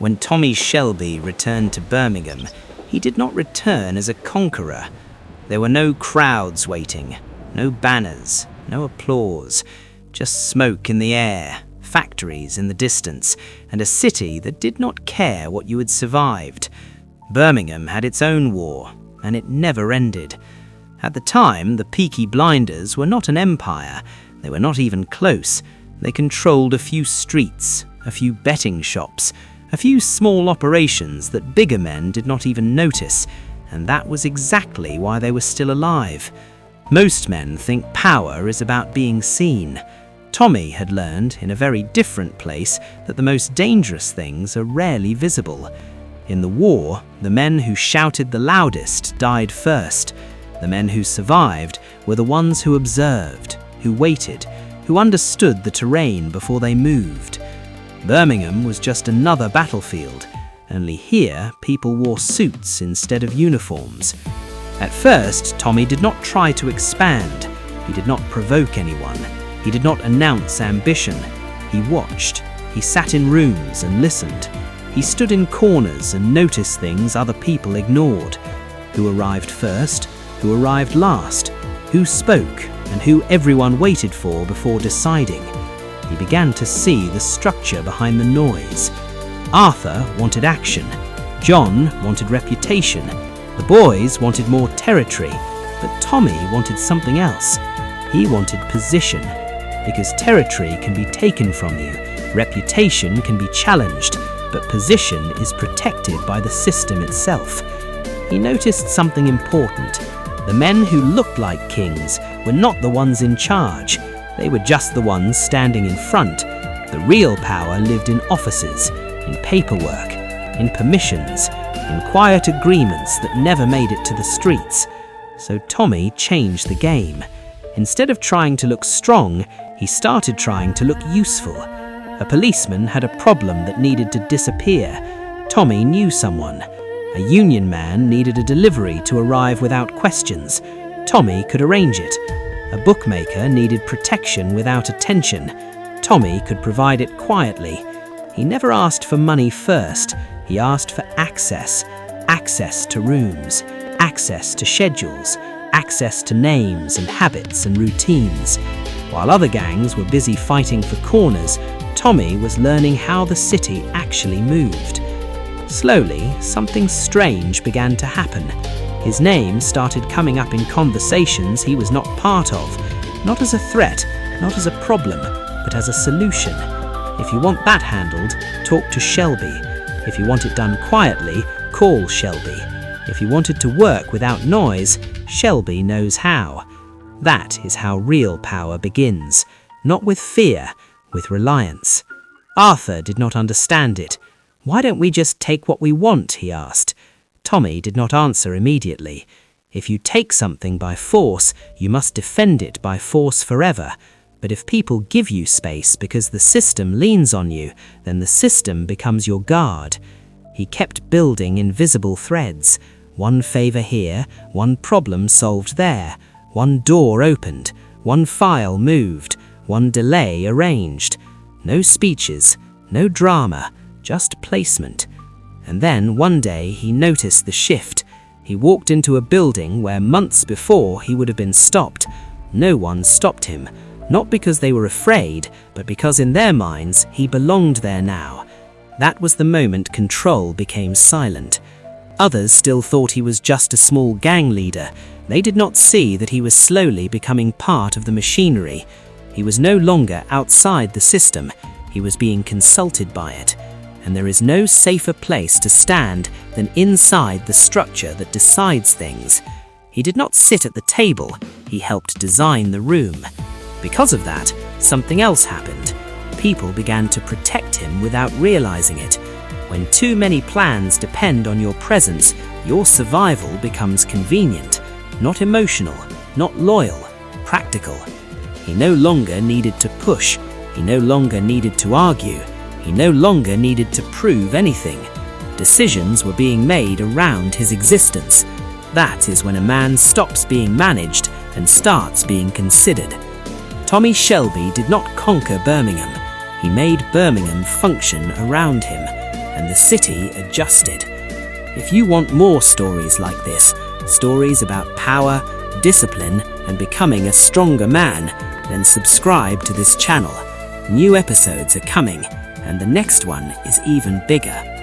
When Tommy Shelby returned to Birmingham, he did not return as a conqueror. There were no crowds waiting, no banners, no applause, just smoke in the air, factories in the distance, and a city that did not care what you had survived. Birmingham had its own war, and it never ended. At the time, the Peaky blinders were not an empire. They were not even close. They controlled a few streets, a few betting shops, a few small operations that bigger men did not even notice, and that was exactly why they were still alive. Most men think power is about being seen. Tommy had learned in a very different place that the most dangerous things are rarely visible. In the war, the men who shouted the loudest died first. The men who survived were the ones who observed, who waited, who understood the terrain before they moved. Birmingham was just another battlefield, only here people wore suits instead of uniforms. At first, Tommy did not try to expand. He did not provoke anyone. He did not announce ambition. He watched. He sat in rooms and listened. He stood in corners and noticed things other people ignored. Who arrived first? Who arrived last? Who spoke? And who everyone waited for before deciding. He began to see the structure behind the noise. Arthur wanted action. John wanted reputation. The boys wanted more territory. But Tommy wanted something else. He wanted position. Because territory can be taken from you, reputation can be challenged, but position is protected by the system itself. He noticed something important. The men who looked like kings were not the ones in charge. They were just the ones standing in front. The real power lived in offices, in paperwork, in permissions, in quiet agreements that never made it to the streets. So Tommy changed the game. Instead of trying to look strong, he started trying to look useful. A policeman had a problem that needed to disappear. Tommy knew someone. A union man needed a delivery to arrive without questions. Tommy could arrange it. A bookmaker needed protection without attention. Tommy could provide it quietly. He never asked for money first. He asked for access. Access to rooms. Access to schedules. Access to names and habits and routines. While other gangs were busy fighting for corners, Tommy was learning how the city actually moved. Slowly, something strange began to happen. His name started coming up in conversations he was not part of, not as a threat, not as a problem, but as a solution. If you want that handled, talk to Shelby. If you want it done quietly, call Shelby. If you want it to work without noise, Shelby knows how. That is how real power begins, not with fear, with reliance. Arthur did not understand it. "Why don't we just take what we want?" he asked. Tommy did not answer immediately. If you take something by force, you must defend it by force forever. But if people give you space because the system leans on you, then the system becomes your guard. He kept building invisible threads. One favor here, one problem solved there, one door opened, one file moved, one delay arranged. No speeches, no drama, just placement. And then one day he noticed the shift. He walked into a building where months before he would have been stopped. No one stopped him, not because they were afraid, but because in their minds he belonged there now. That was the moment control became silent. Others still thought he was just a small gang leader. They did not see that he was slowly becoming part of the machinery. He was no longer outside the system. He was being consulted by it. And there is no safer place to stand than inside the structure that decides things. He did not sit at the table. He helped design the room. Because of that, something else happened. People began to protect him without realizing it. When too many plans depend on your presence, your survival becomes convenient, not emotional, not loyal, practical. He no longer needed to push. He no longer needed to argue. He no longer needed to prove anything. Decisions were being made around his existence. That is when a man stops being managed and starts being considered. Tommy Shelby did not conquer Birmingham. He made Birmingham function around him. and the city adjusted. If you want more stories like this, stories about power, discipline, and becoming a stronger man, then subscribe to this channel. New episodes are coming, and the next one is even bigger.